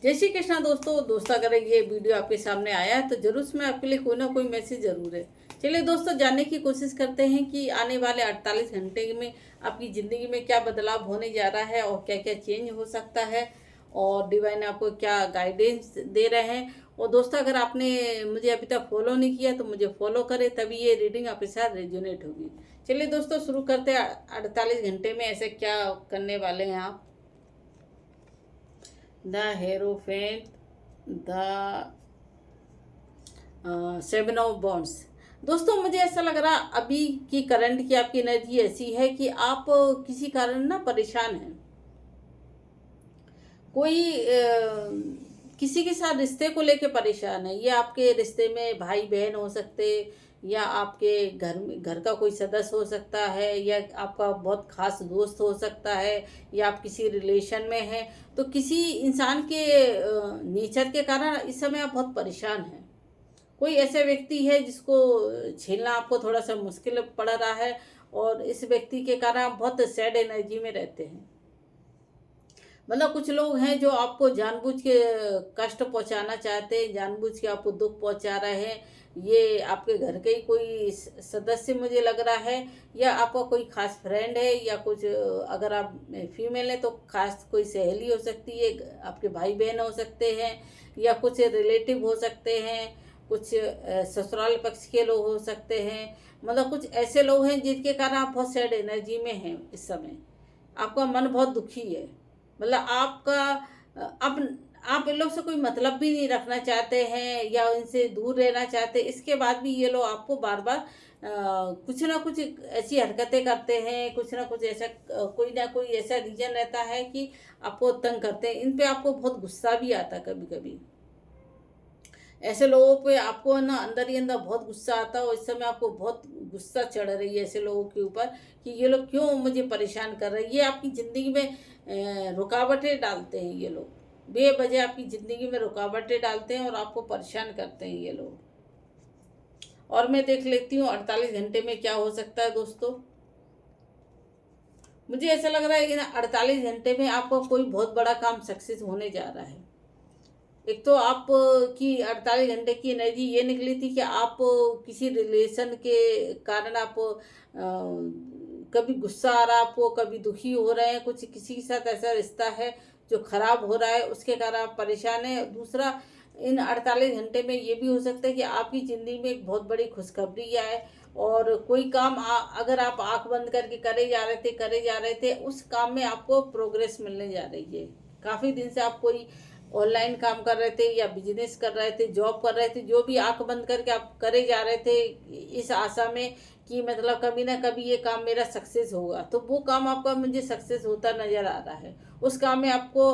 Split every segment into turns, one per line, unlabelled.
जय श्री कृष्णा दोस्तों अगर ये वीडियो आपके सामने आया है तो जरूर उसमें आपके लिए कोई ना कोई मैसेज जरूर है। चलिए दोस्तों, जानने की कोशिश करते हैं कि आने वाले 48 घंटे में आपकी ज़िंदगी में क्या बदलाव होने जा रहा है और क्या क्या चेंज हो सकता है और डिवाइन आपको क्या गाइडेंस दे रहे हैं। और दोस्तों, अगर आपने मुझे अभी तक फॉलो नहीं किया तो मुझे फॉलो करें, तभी ये रीडिंग आपके साथ रेजोनेट होगी। चलिए दोस्तों, शुरू करते हैं। 48 घंटे में ऐसे क्या करने वाले हैं आप। The hierophant, the seven of bonds. दोस्तों, मुझे ऐसा लग रहा अभी की करंट की आपकी एनर्जी ऐसी है कि आप किसी कारण ना परेशान हैं। कोई किसी के साथ रिश्ते को लेके परेशान है। ये आपके रिश्ते में भाई बहन हो सकते, या आपके घर का कोई सदस्य हो सकता है, या आपका बहुत खास दोस्त हो सकता है, या आप किसी रिलेशन में हैं। तो किसी इंसान के नेचर के कारण इस समय आप बहुत परेशान हैं। कोई ऐसा व्यक्ति है जिसको झेलना आपको थोड़ा सा मुश्किल पड़ रहा है, और इस व्यक्ति के कारण आप बहुत सैड एनर्जी में रहते हैं। मतलब कुछ लोग हैं जो आपको जानबूझ के कष्ट पहुंचाना चाहते हैं, जानबूझ के आपको दुख पहुंचा रहे हैं। ये आपके घर के ही कोई सदस्य मुझे लग रहा है, या आपका कोई खास फ्रेंड है, या कुछ अगर आप फीमेल हैं तो खास कोई सहेली हो सकती है, आपके भाई बहन हो सकते हैं, या कुछ रिलेटिव हो सकते हैं, कुछ ससुराल पक्ष के लोग हो सकते हैं। मतलब कुछ ऐसे लोग हैं जिनके कारण आप बहुत सैड एनर्जी में हैं इस समय। आपका मन बहुत दुखी है। मतलब आपका आप इन लोग से कोई मतलब भी नहीं रखना चाहते हैं, या इनसे दूर रहना चाहते। इसके बाद भी ये लोग आपको बार बार कुछ ना कुछ ऐसी हरकतें करते हैं, कुछ ना कुछ ऐसा कोई ना कोई ऐसा रीजन रहता है कि आपको तंग करते हैं। इन पे आपको बहुत गुस्सा भी आता है कभी कभी। ऐसे लोगों पे आपको ना अंदर ही अंदर बहुत गुस्सा आता है, और इस समय आपको बहुत गुस्सा चढ़ रही है ऐसे लोगों के ऊपर कि ये लोग क्यों मुझे परेशान कर रहे हैं। ये आपकी ज़िंदगी में रुकावटें डालते हैं। ये लोग बेवजह आपकी ज़िंदगी में रुकावटें डालते हैं और आपको परेशान करते हैं ये लोग। और मैं देख लेती हूँ 48 घंटे में क्या हो सकता है दोस्तों। मुझे ऐसा लग रहा है कि ना 48 घंटे में आपका कोई बहुत बड़ा काम सक्सेस होने जा रहा है। एक तो आप की 48 घंटे की एनर्जी ये निकली थी कि आप किसी रिलेशन के कारण आप कभी गुस्सा आ रहा है आपको, कभी दुखी हो रहे हैं, कुछ किसी के साथ ऐसा रिश्ता है जो खराब हो रहा है, उसके कारण आप परेशान हैं। दूसरा, इन 48 घंटे में ये भी हो सकता है कि आपकी ज़िंदगी में एक बहुत बड़ी खुशखबरी आए, और कोई काम अगर आप आंख बंद करके करे जा रहे थे, उस काम में आपको प्रोग्रेस मिलने जा रही है। काफ़ी दिन से आप कोई ऑनलाइन काम कर रहे थे, या बिजनेस कर रहे थे, जॉब कर रहे थे, जो भी आंख बंद करके आप करे जा रहे थे इस आशा में कि मतलब कभी ना कभी ये काम मेरा सक्सेस होगा, तो वो काम आपका मुझे सक्सेस होता नज़र आ रहा है। उस काम में आपको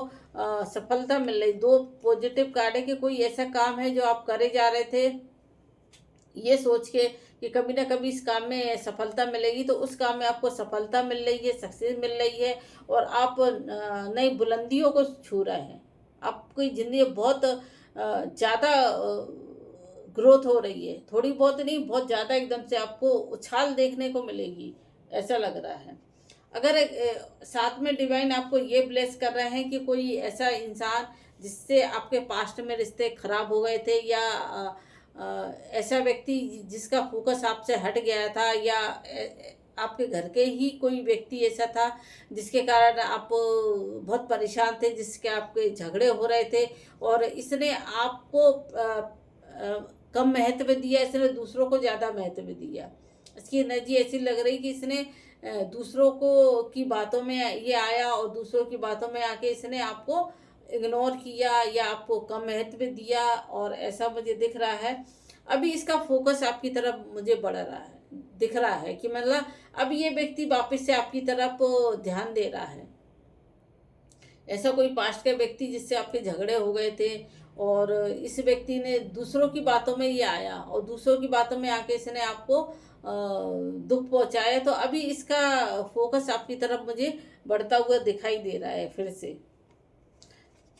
सफलता मिल रही। दो पॉजिटिव कार्ड है कि कोई ऐसा काम है जो आप करे जा रहे थे ये सोच के कि कभी ना कभी इस काम में सफलता मिलेगी, तो उस काम में आपको सफलता मिल रही है, सक्सेस मिल रही है, और आप नई बुलंदियों को छू रहे हैं। आपकी ज़िंदगी बहुत ज़्यादा ग्रोथ हो रही है। थोड़ी बहुत नहीं, बहुत ज़्यादा एकदम से आपको उछाल देखने को मिलेगी, ऐसा लग रहा है। अगर साथ में डिवाइन आपको ये ब्लेस कर रहे हैं कि कोई ऐसा इंसान जिससे आपके पास्ट में रिश्ते खराब हो गए थे, या ऐसा व्यक्ति जिसका फोकस आपसे हट गया था, या आपके घर के ही कोई व्यक्ति ऐसा था जिसके कारण आप बहुत परेशान थे, जिसके आपके झगड़े हो रहे थे, और इसने आपको कम महत्व दिया, इसने दूसरों को ज़्यादा महत्व दिया। इसकी एनर्जी ऐसी लग रही कि इसने दूसरों को की बातों में ये आया, और दूसरों की बातों में आके इसने आपको इग्नोर किया, या आपको कम महत्व दिया, और ऐसा मुझे दिख रहा है। अभी इसका फोकस आपकी तरफ मुझे बढ़ रहा है, दिख रहा है कि मतलब अब ये व्यक्ति वापस से आपकी तरफ ध्यान दे रहा है। ऐसा कोई पास्ट का व्यक्ति जिससे आपके झगड़े हो गए थे, और इस व्यक्ति ने दूसरों की बातों में ये आया, और दूसरों की बातों में आके इसने आपको दुख पहुंचाया, तो अभी इसका फोकस आपकी तरफ मुझे बढ़ता हुआ दिखाई दे रहा है फिर से।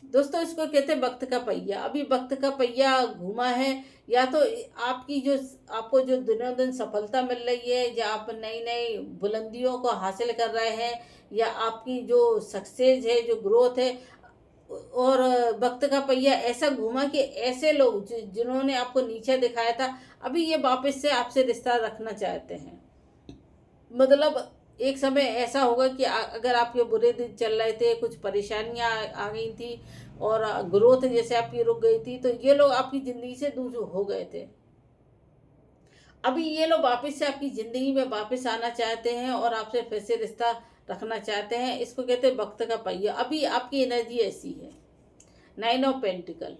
दोस्तों, इसको कहते हैं वक्त का पहिया। अभी वक्त का पहिया घूमा है, या तो आपकी जो आपको जो दिनों दिन सफलता मिल रही है, या आप नई नई बुलंदियों को हासिल कर रहे हैं, या आपकी जो सक्सेस है, जो ग्रोथ है, और वक्त का पहिया ऐसा घूमा कि ऐसे लोग जिन्होंने आपको नीचे दिखाया था, अभी ये वापस से आपसे रिश्ता रखना चाहते हैं। मतलब एक समय ऐसा होगा कि अगर आपके बुरे दिन चल रहे थे, कुछ परेशानियां आ गई थी और ग्रोथ जैसे आपकी रुक गई थी, तो ये लोग आपकी ज़िंदगी से दूर हो गए थे। अभी ये लोग वापस से आपकी ज़िंदगी में वापस आना चाहते हैं और आपसे फिर से रिश्ता रखना चाहते हैं। इसको कहते हैं वक्त का पहिया। अभी आपकी एनर्जी ऐसी है। 9 ऑफ पेंटिकल,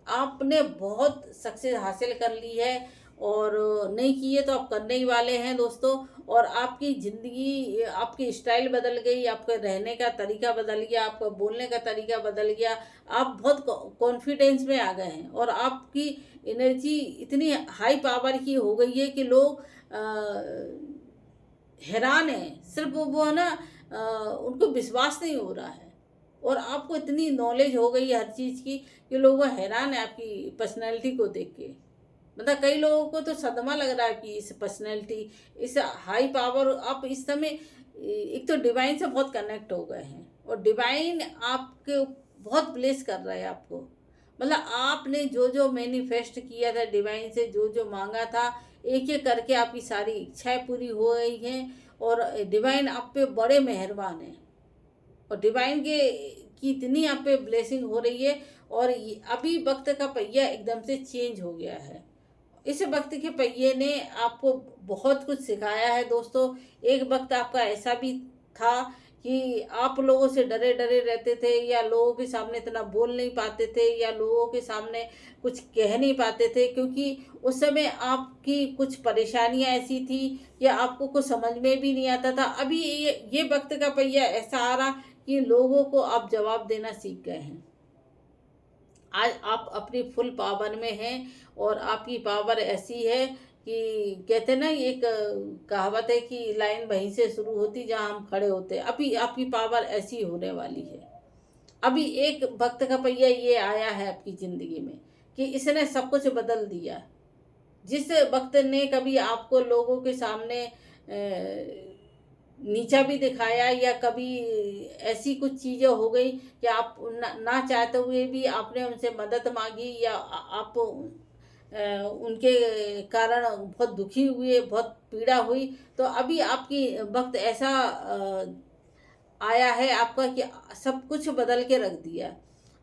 आपने बहुत सक्सेस हासिल कर ली है और नहीं की है तो आप करने ही वाले हैं दोस्तों। और आपकी ज़िंदगी, आपकी स्टाइल बदल गई, आपका रहने का तरीका बदल गया, आपका बोलने का तरीका बदल गया। आप बहुत कॉन्फिडेंस में आ गए हैं और आपकी एनर्जी इतनी हाई पावर की हो गई है कि लोग हैरान हैं। सिर्फ वो है ना, उनको विश्वास नहीं हो रहा है। और आपको इतनी नॉलेज हो गई है हर चीज़ की कि लोग हैरान है आपकी पर्सनैलिटी को देख के। मतलब कई लोगों को तो सदमा लग रहा है कि इस पर्सनैलिटी, इस हाई पावर, आप इस समय एक तो डिवाइन से बहुत कनेक्ट हो गए हैं और डिवाइन आपके बहुत ब्लेस कर रहा है आपको। मतलब आपने जो जो मैनिफेस्ट किया था डिवाइन से, जो जो मांगा था, एक एक करके आपकी सारी इच्छाएं पूरी हो गई हैं और डिवाइन आप पे बड़े मेहरबान हैं और डिवाइन के की इतनी आप पे ब्लेसिंग हो रही है। और अभी वक्त का पहिया एकदम से चेंज हो गया है। इस वक्त के पहिए ने आपको बहुत कुछ सिखाया है दोस्तों। एक वक्त आपका ऐसा भी था कि आप लोगों से डरे डरे रहते थे या लोगों के सामने इतना बोल नहीं पाते थे या लोगों के सामने कुछ कह नहीं पाते थे, क्योंकि उस समय आपकी कुछ परेशानियां ऐसी थी कि आपको कुछ समझ में भी नहीं आता था। अभी ये वक्त का पहिया ऐसा आ रहा कि लोगों को आप जवाब देना सीख गए हैं। आज आप अपनी फुल पावर में हैं और आपकी पावर ऐसी है कि कहते हैं ना, एक कहावत है कि लाइन वहीं से शुरू होती जहां हम खड़े होते हैं। अभी आपकी पावर ऐसी होने वाली है। अभी एक वक्त का पहिया ये आया है आपकी ज़िंदगी में कि इसने सब कुछ बदल दिया। जिस वक्त ने कभी आपको लोगों के सामने नीचा भी दिखाया या कभी ऐसी कुछ चीज़ें हो गई कि आप ना चाहते हुए भी आपने उनसे मदद मांगी या आप उनके कारण बहुत दुखी हुए, बहुत पीड़ा हुई, तो अभी आपकी वक्त ऐसा आया है आपका कि सब कुछ बदल के रख दिया।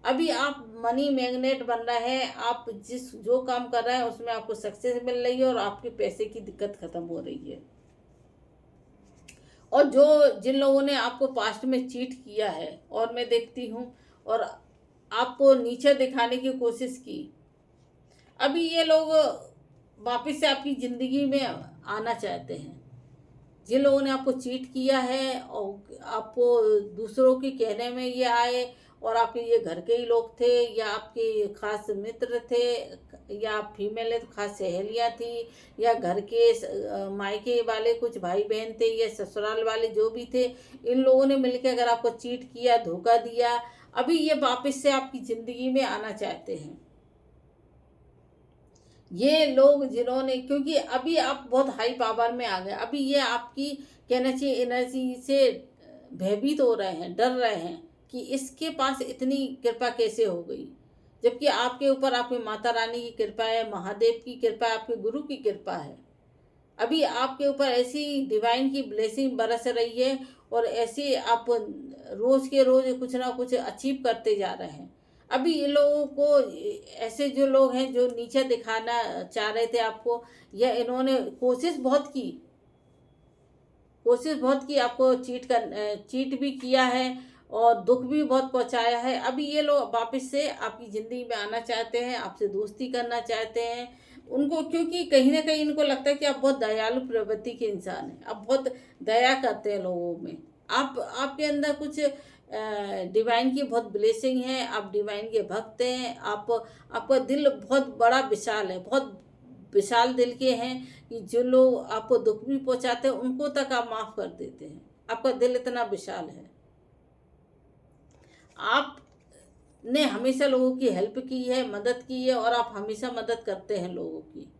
अभी आप मनी मैग्नेट बन रहे हैं। आप जो काम कर रहे हैं उसमें आपको सक्सेस मिल रही है और आपके पैसे की दिक्कत खत्म हो रही है। और जिन लोगों ने आपको पास्ट में चीट किया है और मैं देखती हूँ और आपको नीचे दिखाने की कोशिश की, अभी ये लोग वापस से आपकी ज़िंदगी में आना चाहते हैं। जिन लोगों ने आपको चीट किया है और आपको दूसरों के कहने में ये आए और आपके ये घर के ही लोग थे या आपके खास मित्र थे या आप फीमेल है तो खास सहेलियाँ थी या घर के मायके वाले कुछ भाई बहन थे या ससुराल वाले जो भी थे, इन लोगों ने मिलकर अगर आपको चीट किया, धोखा दिया, अभी ये वापस से आपकी ज़िंदगी में आना चाहते हैं। ये लोग जिन्होंने, क्योंकि अभी आप बहुत हाई पावर में आ गए, अभी ये आपकी कहना चाहिए एनर्जी से भयभीत हो रहे हैं, डर रहे हैं कि इसके पास इतनी कृपा कैसे हो गई, जबकि आपके ऊपर आपकी माता रानी की कृपा है, महादेव की कृपा है, आपके गुरु की कृपा है। अभी आपके ऊपर ऐसी डिवाइन की ब्लेसिंग बरस रही है और ऐसे आप रोज़ के रोज़ कुछ ना कुछ अचीव करते जा रहे हैं। अभी ये लोगों को, ऐसे जो लोग हैं जो नीचे दिखाना चाह रहे थे आपको, या इन्होंने कोशिश बहुत की आपको चीट भी किया है और दुख भी बहुत पहुंचाया है। अभी ये लोग वापस से आपकी ज़िंदगी में आना चाहते हैं, आपसे दोस्ती करना चाहते हैं उनको, क्योंकि कहीं ना कहीं इनको लगता है कि आप बहुत दयालु प्रवृत्ति के इंसान हैं, आप बहुत दया करते हैं लोगों में, आपके अंदर कुछ डिवाइन की बहुत ब्लेसिंग है, आप डिवाइन के भक्त हैं, आपका दिल बहुत बड़ा विशाल है, बहुत विशाल दिल के हैं कि जो लोग आपको दुख भी पहुंचाते हैं उनको तक आप माफ़ कर देते हैं। आपका दिल इतना विशाल है। आपने हमेशा लोगों की हेल्प की है, मदद की है और आप हमेशा मदद करते हैं लोगों की।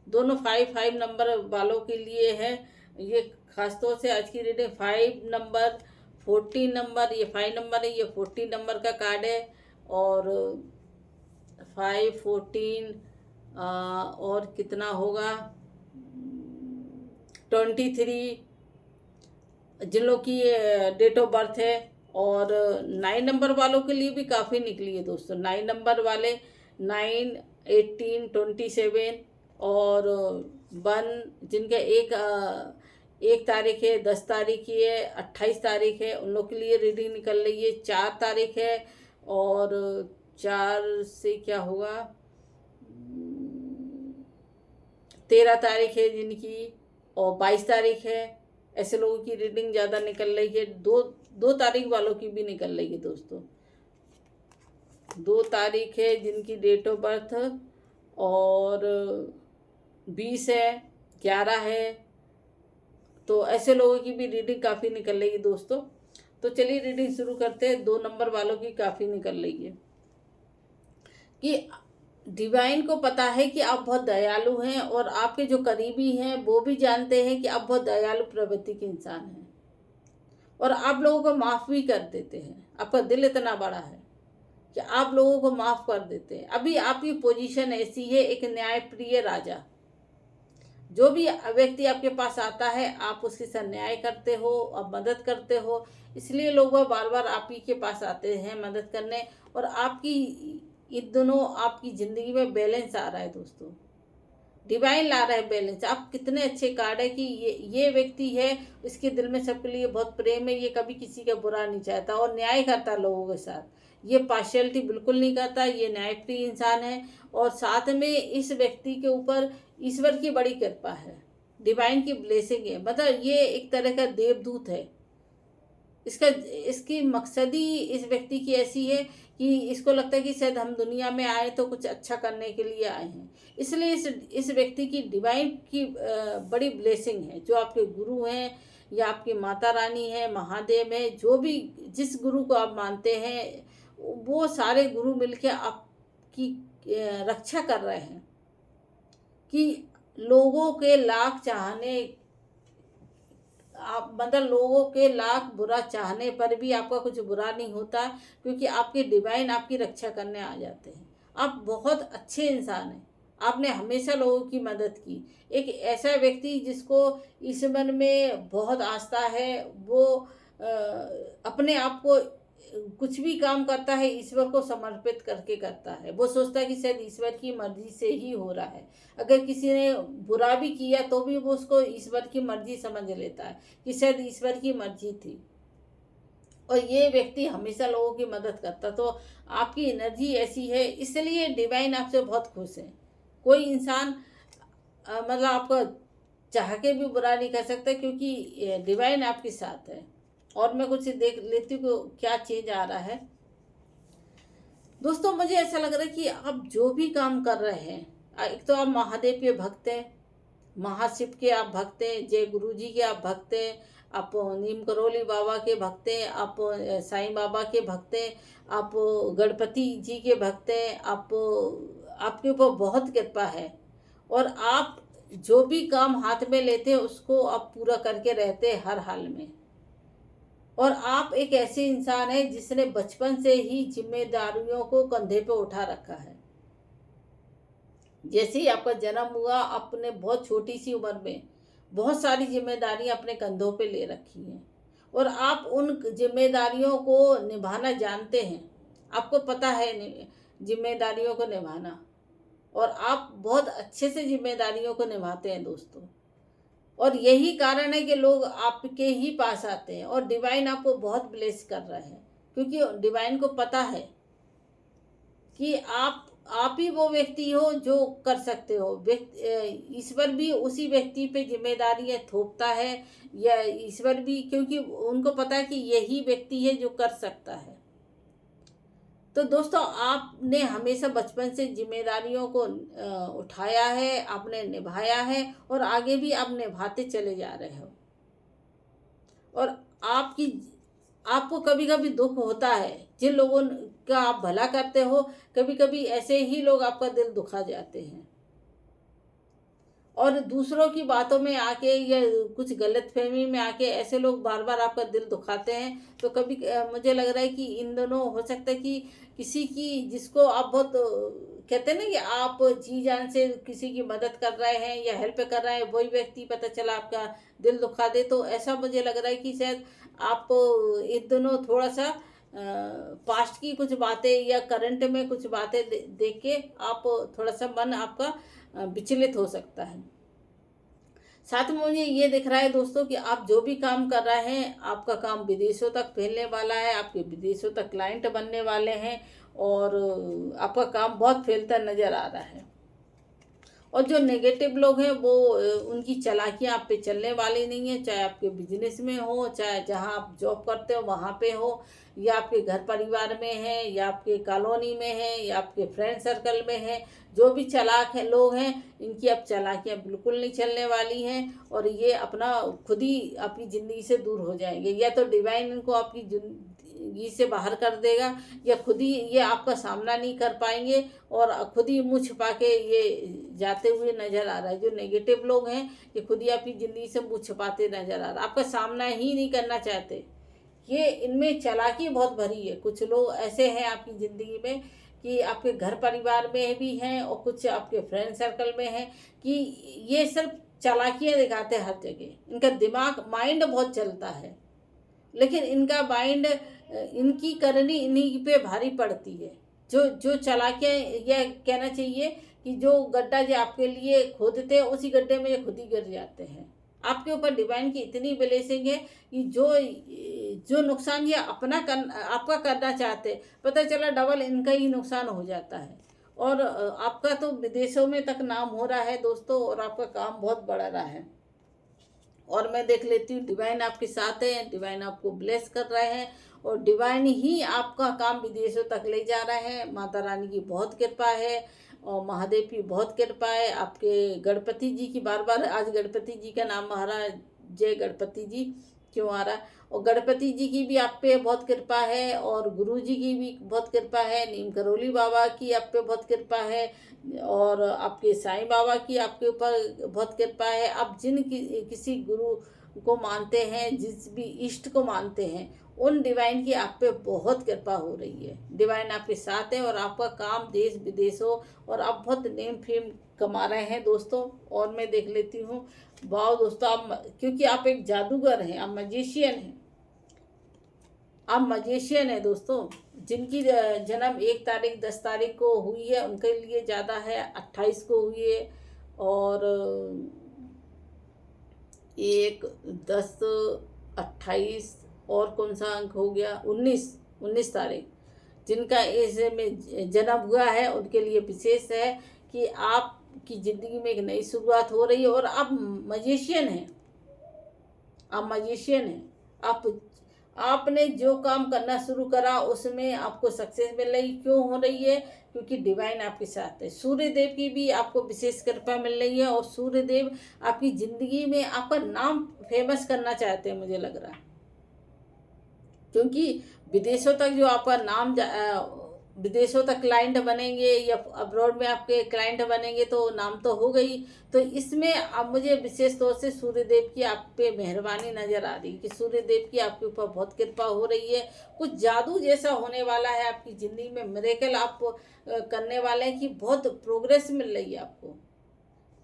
दोनों 5 नंबर वालों के लिए है ये, खासतौर से आज की रीडिंग 5 नंबर, 14 नंबर, ये 5 नंबर है, ये 14 नंबर का कार्ड है और 5, 14 और कितना होगा 23 जिन लोग की डेट ऑफ बर्थ है। और 9 नंबर वालों के लिए भी काफ़ी निकली है दोस्तों। 9 नंबर वाले 9, 18, 27 और 1 जिनका एक तारीख है, 10 तारीख की है, 28 तारीख है, उन लोग के लिए रीडिंग निकल रही है। 4 तारीख है और 4 से क्या होगा 13 तारीख है जिनकी, और 22 तारीख है। ऐसे लोगों की रीडिंग ज़्यादा निकल रही है। 2 तारीख वालों की भी निकल रही है दोस्तों। 2 तारीख है जिनकी डेट ऑफ बर्थ और 20 है, 11 है, तो ऐसे लोगों की भी रीडिंग काफ़ी निकल रही है दोस्तों। तो चलिए रीडिंग शुरू करते हैं। 2 नंबर वालों की काफ़ी निकल रही है कि डिवाइन को पता है कि आप बहुत दयालु हैं और आपके जो करीबी हैं वो भी जानते हैं कि आप बहुत दयालु प्रवृत्ति के इंसान हैं और आप लोगों को माफ़ भी कर देते हैं। आपका दिल इतना बड़ा है कि आप लोगों को माफ़ कर देते हैं। अभी आपकी पोजीशन ऐसी है, एक न्यायप्रिय राजा। जो भी व्यक्ति आपके पास आता है आप उसके साथ न्याय करते हो और मदद करते हो, इसलिए लोग वह बार बार आप ही के पास आते हैं मदद करने। और आपकी इन दोनों आपकी ज़िंदगी में बैलेंस आ रहा है दोस्तों। डिवाइन ला रहा है बैलेंस। आप कितने अच्छे कार्ड है कि ये व्यक्ति है, इसके दिल में सबके लिए बहुत प्रेम है, ये कभी किसी का बुरा नहीं चाहता और न्याय करता लोगों के साथ। ये पार्शियलिटी बिल्कुल नहीं करता, ये न्यायप्रिय इंसान है। और साथ में इस व्यक्ति के ऊपर ईश्वर की बड़ी कृपा है, डिवाइन की ब्लेसिंग है। मतलब ये एक तरह का देवदूत है। इसकी मकसदी इस व्यक्ति की ऐसी है कि इसको लगता है कि शायद हम दुनिया में आए तो कुछ अच्छा करने के लिए आए हैं। इसलिए इस व्यक्ति की डिवाइन की बड़ी ब्लेसिंग है। जो आपके गुरु हैं या आपकी माता रानी है, महादेव है, जो भी जिस गुरु को आप मानते हैं, वो सारे गुरु मिलके आपकी रक्षा कर रहे हैं कि लोगों के लाख चाहने आप मतलब लोगों के लाख बुरा चाहने पर भी आपका कुछ बुरा नहीं होता, क्योंकि आपके डिवाइन आपकी रक्षा करने आ जाते हैं। आप बहुत अच्छे इंसान हैं। आपने हमेशा लोगों की मदद की। एक ऐसा व्यक्ति जिसको ईश्वर में बहुत आस्था है, वो अपने आप को कुछ भी काम करता है ईश्वर को समर्पित करके करता है। वो सोचता है कि शायद ईश्वर की मर्जी से ही हो रहा है। अगर किसी ने बुरा भी किया तो भी वो उसको ईश्वर की मर्जी समझ लेता है कि शायद ईश्वर की मर्जी थी। और ये व्यक्ति हमेशा लोगों की मदद करता। तो आपकी एनर्जी ऐसी है, इसलिए डिवाइन आपसे बहुत खुश है। कोई इंसान मतलब आपको चाह के भी बुरा नहीं कर सकता, क्योंकि डिवाइन आपके साथ है। और मैं कुछ देख लेती हूँ क्या चेंज आ रहा है दोस्तों। मुझे ऐसा लग रहा है कि आप जो भी काम कर रहे हैं, एक तो आप महादेव के भक्त हैं, महाशिव के आप भक्त हैं, जय गुरु जी के आप भक्त हैं, आप नीम करोली बाबा के भक्त हैं, आप साईं बाबा के भक्त हैं, आप गणपति जी के भक्त हैं। आपके ऊपर बहुत कृपा है और आप जो भी काम हाथ में लेते हैं उसको आप पूरा करके रहते हैं हर हाल में। और आप एक ऐसे इंसान हैं जिसने बचपन से ही जिम्मेदारियों को कंधे पे उठा रखा है। जैसे ही आपका जन्म हुआ, आपने बहुत छोटी सी उम्र में बहुत सारी जिम्मेदारियां अपने कंधों पे ले रखी हैं और आप उन जिम्मेदारियों को निभाना जानते हैं। आपको पता है जिम्मेदारियों को निभाना, और आप बहुत अच्छे से जिम्मेदारियों को निभाते हैं दोस्तों। और यही कारण है कि लोग आपके ही पास आते हैं और डिवाइन आपको बहुत ब्लेस कर रहे हैं, क्योंकि डिवाइन को पता है कि आप ही वो व्यक्ति हो जो कर सकते हो। ईश्वर भी उसी व्यक्ति पे जिम्मेदारियां थोपता है, या ईश्वर भी, क्योंकि उनको पता है कि यही व्यक्ति है जो कर सकता है। तो दोस्तों, आपने हमेशा बचपन से जिम्मेदारियों को उठाया है, आपने निभाया है और आगे भी आप निभाते चले जा रहे हो। और आपको कभी कभी दुख होता है, जिन लोगों का आप भला करते हो, कभी कभी ऐसे ही लोग आपका दिल दुखा जाते हैं। और दूसरों की बातों में आके या कुछ गलतफहमी में आके ऐसे लोग बार बार आपका दिल दुखाते हैं। तो कभी मुझे लग रहा है कि इन दोनों हो सकता है कि किसी की जिसको आप बहुत कहते हैं ना कि आप जी जान से किसी की मदद कर रहे हैं या हेल्प कर रहे हैं, वही व्यक्ति पता चला आपका दिल दुखा दे। तो ऐसा मुझे लग रहा है कि शायद आप इन दोनों थोड़ा सा पास्ट की कुछ बातें या करंट में कुछ बातें देख के आप थोड़ा सा मन आपका विचलित हो सकता है। साथ में मुझे ये दिख रहा है दोस्तों कि आप जो भी काम कर रहे हैं आपका काम विदेशों तक फैलने वाला है, आपके विदेशों तक क्लाइंट बनने वाले हैं और आपका काम बहुत फैलता नज़र आ रहा है। और जो नेगेटिव लोग हैं वो उनकी चालाकियाँ आप पे चलने वाली नहीं है, चाहे आपके बिजनेस में हो, चाहे जहाँ आप जॉब करते हो वहाँ पे हो, या आपके घर परिवार में है, या आपके कॉलोनी में है, या आपके फ्रेंड सर्कल में है। जो भी चालाक है लोग हैं, इनकी अब चालाकियाँ बिल्कुल नहीं चलने वाली हैं और ये अपना खुद ही अपनी ज़िंदगी से दूर हो जाएंगे। या तो डिवाइन इनको आपकी ज़िंदगी से बाहर कर देगा, या खुद ही ये आपका सामना नहीं कर पाएंगे और खुद ही मुँह छिपा के ये जाते हुए नज़र आ रहा है। जो नेगेटिव लोग हैं ये खुद ही आपकी ज़िंदगी से मुँह छिपाते नज़र आ रहा है, आपका सामना ही नहीं करना चाहते। ये इनमें चालाकी बहुत भरी है। कुछ लोग ऐसे हैं आपकी ज़िंदगी में कि आपके घर परिवार में भी हैं और कुछ आपके फ्रेंड सर्कल में हैं कि ये सिर्फ चालाकियाँ दिखाते हैं हर जगह। इनका दिमाग माइंड बहुत चलता है, लेकिन इनका माइंड इनकी करनी इन्हीं पे भारी पड़ती है। जो जो चालाकियाँ, यह कहना चाहिए कि जो गड्ढा जो आपके लिए खोदते हैं उसी गड्ढे में ये खुद ही गिर जाते हैं। आपके ऊपर डिवाइन की इतनी ब्लेसिंग है कि जो जो नुकसान ये आपका करना चाहते, पता चला डबल इनका ही नुकसान हो जाता है। और आपका तो विदेशों में तक नाम हो रहा है दोस्तों, और आपका काम बहुत बढ़ रहा है। और मैं देख लेती हूँ डिवाइन आपके साथ है, डिवाइन आपको ब्लेस कर रहे हैं और डिवाइन ही आपका काम विदेशों तक ले जा रहे हैं। माता रानी की बहुत कृपा है और महादेव की बहुत कृपा है। आपके गणपति जी की बार बार आज गणपति जी का नाम महाराज जय गणपति जी क्यों आ रहा है, और गणपति जी की भी आप पे बहुत कृपा है और गुरु जी की भी बहुत कृपा है, नीम करोली बाबा की आप पे बहुत कृपा है और आपके साईं बाबा की आपके ऊपर बहुत कृपा है। आप किसी गुरु को मानते हैं, जिस भी इष्ट को मानते हैं, उन डिवाइन की आप पे बहुत कृपा हो रही है। डिवाइन आपके साथ है और आपका काम देश विदेशों और आप बहुत नेम फेम कमा रहे हैं दोस्तों। और मैं देख लेती हूँ, वाह दोस्तों, आप क्योंकि आप एक जादूगर हैं, आप मजिशियन हैं, आप मजिशियन है दोस्तों। जिनकी जन्म 1 तारीख 10 तारीख को हुई है उनके लिए ज़्यादा है, 28 को हुई है और 1 10 28 और कौन सा अंक हो गया 19 तारीख, जिनका इस में जन्म हुआ है उनके लिए विशेष है कि आपकी ज़िंदगी में एक नई शुरुआत हो रही है और आप मजिशियन हैं। आप मजिशियन हैं। आपने जो काम करना शुरू करा उसमें आपको सक्सेस मिल रही, क्यों हो रही है? क्योंकि डिवाइन आपके साथ है। सूर्य देव की भी आपको विशेष कृपा मिल रही है और सूर्य देव आपकी ज़िंदगी में आपका नाम फेमस करना चाहते हैं, मुझे लग रहा है। क्योंकि विदेशों तक जो आपका नाम विदेशों तक क्लाइंट बनेंगे या अब्रॉड में आपके क्लाइंट बनेंगे तो नाम तो हो गई। तो इसमें अब मुझे विशेष तौर से सूर्यदेव की आप पे मेहरबानी नज़र आ रही कि सूर्यदेव की आपके ऊपर बहुत कृपा हो रही है। कुछ जादू जैसा होने वाला है आपकी ज़िंदगी में, मिरेकल आप करने वाले हैं कि बहुत प्रोग्रेस मिल रही है आपको।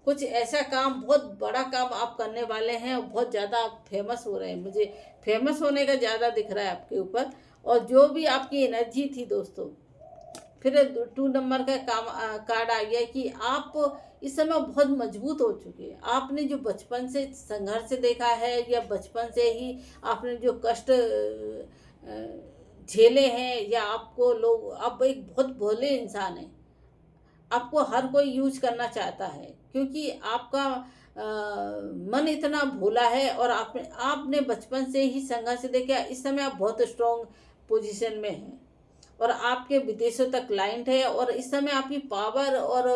कुछ ऐसा काम, बहुत बड़ा काम आप करने वाले हैं और बहुत ज़्यादा आप फेमस हो रहे हैं। मुझे फेमस होने का ज़्यादा दिख रहा है आपके ऊपर। और जो भी आपकी एनर्जी थी दोस्तों, फिर 2 नंबर का कार्ड आ गया कि आप इस समय बहुत मजबूत हो चुके हैं। आपने जो बचपन से संघर्ष देखा है या बचपन से ही आपने जो कष्ट झेले हैं, या आपको लोग, आप एक बहुत भोले इंसान हैं, आपको हर कोई यूज करना चाहता है क्योंकि आपका मन इतना भोला है और आपने बचपन से ही संघर्ष देखा। इस समय आप बहुत स्ट्रॉन्ग पोजीशन में हैं और आपके विदेशों तक क्लाइंट है और इस समय आपकी पावर और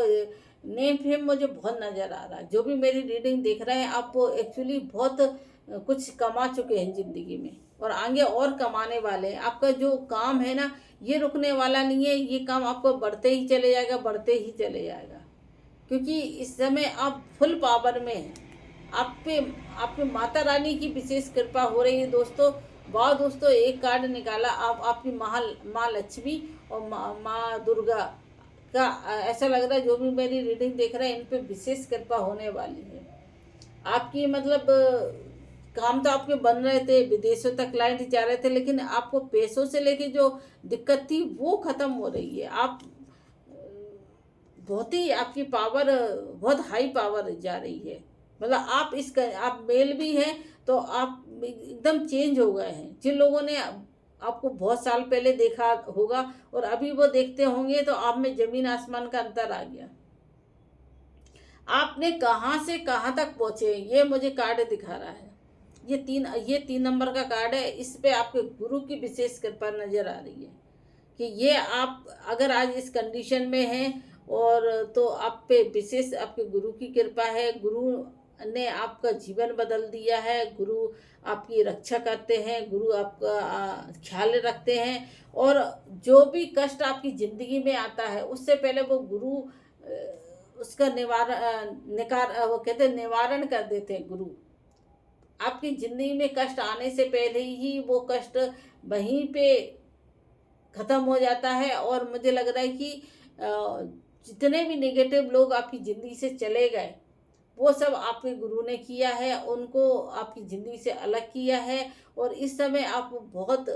नेम फेम मुझे बहुत नज़र आ रहा है। जो भी मेरी रीडिंग देख रहे हैं, आप एक्चुअली बहुत कुछ कमा चुके हैं ज़िंदगी में और आगे और कमाने वाले हैं। आपका जो काम है ना, ये रुकने वाला नहीं है, ये काम आपको बढ़ते ही चले जाएगा, बढ़ते ही चले जाएगा। क्योंकि इस समय आप फुल पावर में हैं। आपके माता रानी की विशेष कृपा हो रही है दोस्तों। वाह दोस्तों, एक कार्ड निकाला आप आपकी माँ लक्ष्मी और माँ दुर्गा का ऐसा लग रहा है जो भी मेरी रीडिंग देख रहे हैं इन पे विशेष कृपा होने वाली है। आपकी मतलब काम तो आपके बन रहे थे, विदेशों तक क्लाइंट जा रहे थे, लेकिन आपको पैसों से लेके जो दिक्कत थी वो खत्म हो रही है। आप बहुत ही आपकी पावर बहुत हाई पावर जा रही है। मतलब आप मेल भी हैं तो आप एकदम चेंज हो गए हैं। जिन लोगों ने आपको बहुत साल पहले देखा होगा और अभी वो देखते होंगे तो आप में जमीन आसमान का अंतर आ गया। आपने कहाँ से कहाँ तक पहुँचे ये मुझे कार्ड दिखा रहा है। ये तीन नंबर का कार्ड है। इस पे आपके गुरु की विशेष कृपा नजर आ रही है कि ये आप अगर आज इस कंडीशन में हैं और तो आप पे विशेष आपके गुरु की कृपा है। गुरु ने आपका जीवन बदल दिया है। गुरु आपकी रक्षा करते हैं। गुरु आपका ख्याल रखते हैं और जो भी कष्ट आपकी ज़िंदगी में आता है उससे पहले वो गुरु उसका वो कहते हैं निवारण कर देते हैं। गुरु आपकी ज़िंदगी में कष्ट आने से पहले ही वो कष्ट वहीं पे ख़त्म हो जाता है। और मुझे लग रहा है कि जितने भी नेगेटिव लोग आपकी ज़िंदगी से चले गए वो सब आपके गुरु ने किया है। उनको आपकी ज़िंदगी से अलग किया है और इस समय आप बहुत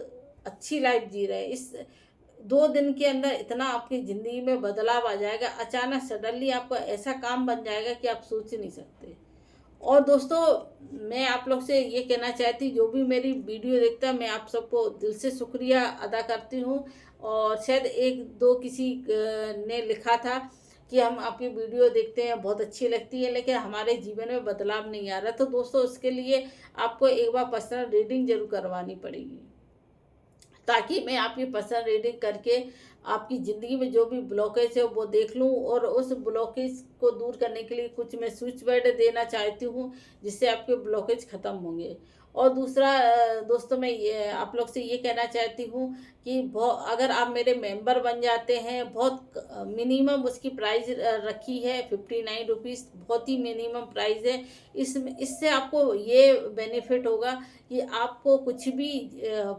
अच्छी लाइफ जी रहे हैं। इस 2 दिन के अंदर इतना आपकी ज़िंदगी में बदलाव आ जाएगा। अचानक सडनली आपका ऐसा काम बन जाएगा कि आप सोच नहीं सकते। और दोस्तों मैं आप लोग से ये कहना चाहती, जो भी मेरी वीडियो देखता है मैं आप सबको दिल से शुक्रिया अदा करती हूँ। और शायद एक दो किसी ने लिखा था कि हम आपकी वीडियो देखते हैं बहुत अच्छी लगती है लेकिन हमारे जीवन में बदलाव नहीं आ रहा। तो दोस्तों उसके लिए आपको एक बार पर्सनल रीडिंग जरूर करवानी पड़ेगी ताकि मैं आपकी पर्सनल रीडिंग करके आपकी ज़िंदगी में जो भी ब्लॉकेज है वो देख लूँ और उस ब्लॉकेज को दूर करने के लिए कुछ मैं स्विच वर्ड देना चाहती हूँ जिससे आपके ब्लॉकेज ख़त्म होंगे। और दूसरा दोस्तों मैं ये आप लोग से ये कहना चाहती हूँ कि बहुत अगर आप मेरे मेंबर बन जाते हैं, बहुत मिनिमम उसकी प्राइस रखी है 59 रुपीज़, बहुत ही मिनिमम प्राइस है। इससे आपको ये बेनिफिट होगा कि आपको कुछ भी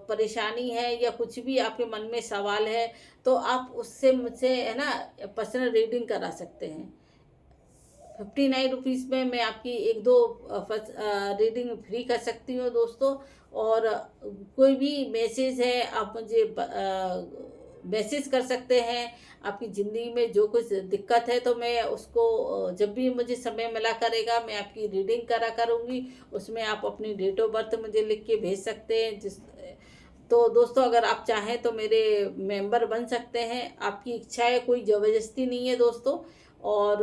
परेशानी है या कुछ भी आपके मन में सवाल है तो आप उससे मुझसे है ना पर्सनल रीडिंग करा सकते हैं। 59 रुपीज़ में मैं आपकी एक दो रीडिंग फ्री कर सकती हूँ दोस्तों। और कोई भी मैसेज है आप मुझे मैसेज कर सकते हैं। आपकी ज़िंदगी में जो कुछ दिक्कत है तो मैं उसको जब भी मुझे समय मिला करेगा मैं आपकी रीडिंग करा करूँगी। उसमें आप अपनी डेट ऑफ बर्थ मुझे लिख के भेज सकते हैं। तो दोस्तों अगर आप चाहें तो मेरे मेंबर बन सकते हैं। आपकी इच्छा है, कोई ज़बरदस्ती नहीं है दोस्तों। और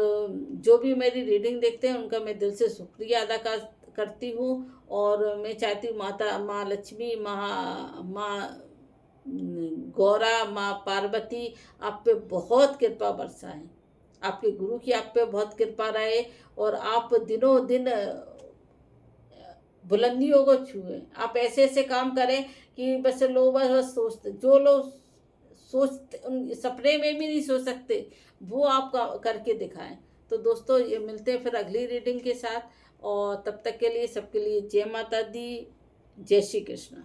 जो भी मेरी रीडिंग देखते हैं उनका मैं दिल से शुक्रिया अदा करती हूँ। और मैं चाहती हूँ माँ लक्ष्मी, माँ गौरा, माँ पार्वती आप पे बहुत कृपा बरसाएं। आपके गुरु की आप पे बहुत कृपा रहे और आप दिनों दिन बुलंदियों को छुए। आप ऐसे ऐसे काम करें कि बस लोग बस सोचते, जो लोग सोचते सपने में भी नहीं सोच सकते वो आप करके दिखाएं। तो दोस्तों ये मिलते हैं फिर अगली रीडिंग के साथ और तब तक के लिए सबके लिए जय माता दी, जय श्री कृष्ण।